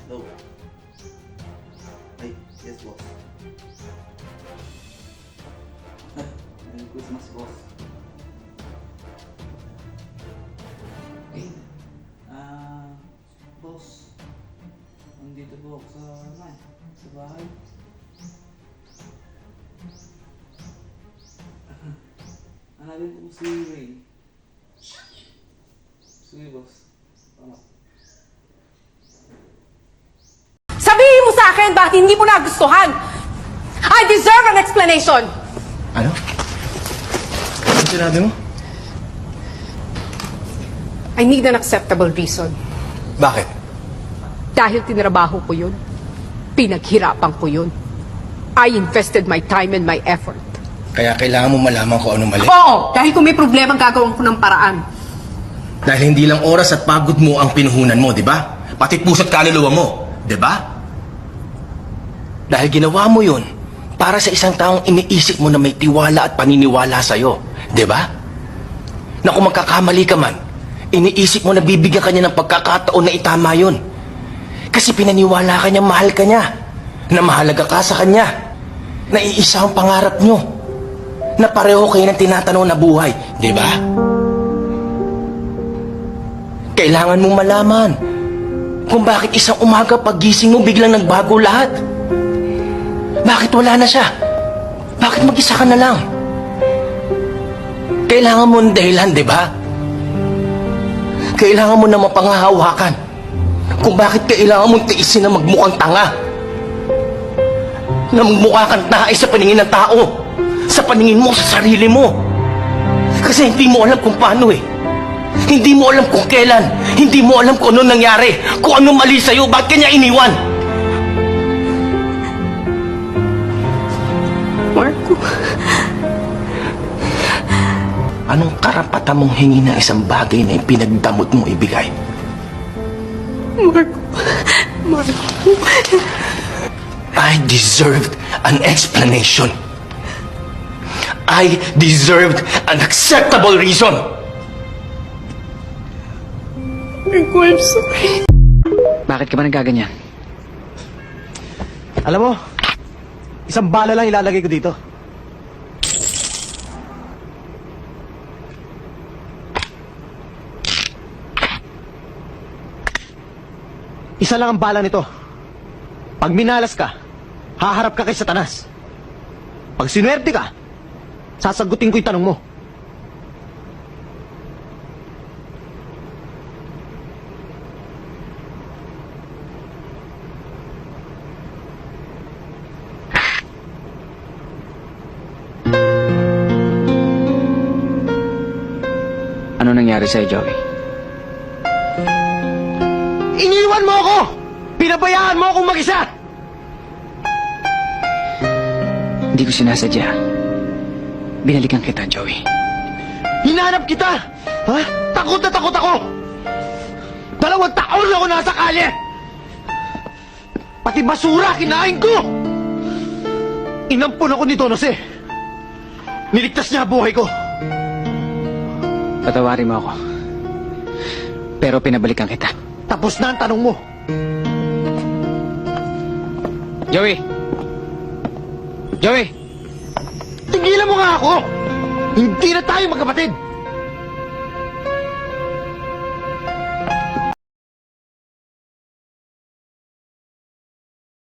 Hello. Ay, yes, boss. Ay, Merry Christmas, boss. Boss. Nandito po ako sa bahay. Hanapin po si Ray. Sige, boss. Sabihin mo sa akin bakit hindi mo nagustuhan! I deserve an explanation! Ano? Ano sinabi mo? I need an acceptable reason. Bakit? Dahil tinrabaho ko yun. Pinaghirapan ko yun. I invested my time and my effort. Kaya kailangan mo malaman kung ano mali. Oo! Dahil kung may problema, gagawin ko ng paraan. Dahil hindi lang oras at pagod mo ang pinuhunan mo, di ba? Pati puso't kaluluwa mo, di ba? Dahil ginawa mo yun para sa isang taong iniisip mo na may tiwala at paniniwala sa'yo, di ba? Na kung magkakamali ka man, iniisip mo na bibigyan ka niya ng pagkakataon na itama yun. Kasi pinaniwala ka niya, mahal ka niya, na mahalaga ka sa kanya, na iisa ang pangarap niyo, na pareho kayo ng tinatanong na buhay, di ba? Kailangan mong malaman kung bakit isang umaga paggising mo biglang nagbago lahat. Bakit wala na siya? Bakit mag-isa ka na lang? Kailangan mo ng dahilan, di ba? Kailangan mo na mapanghahawakan kung bakit kailangan mong tiisin na magmukhang tanga. Na magmukha kang tae sa paningin ng tao, sa paningin mo, sa sarili mo. Kasi hindi mo alam kung paano eh. Hindi mo alam kung kailan. Hindi mo alam kung ano nangyari. Kung ano mali sa'yo. Bakit kanya iniwan? Marco. Anong karapatan mong hingi ng isang bagay na ipinagdamot mo ibigay? Marco. Marco. I deserved an explanation. I deserved an acceptable reason. Marco, I'm sorry. Bakit ka ba nagaganyan? Alam mo, isang bala lang ilalagay ko dito. Isa lang ang bala nito. Pag minalas ka, haharap ka kay Satanas. Pag sinuwerte ka, sasagutin ko yung tanong mo. Ano nangyari sa'yo, Joey? Iniwan mo ako! Pinabayaan mo akong mag-isa! Hindi ko sinasadya. Binalikan kita, Joey. Hinanap kita! Ha? Takot na takot ako! 2 taon ako nasa kalye! Pati basura kinain ko! Inampun ako ni Don Jose. Niligtas niya ang buhay ko. Patawarin mo ako. Pero pinabalikan kita. Tapos na ang tanong mo. Joey! Joey! Tigilan mo nga ako! Hindi na tayo magkapatid!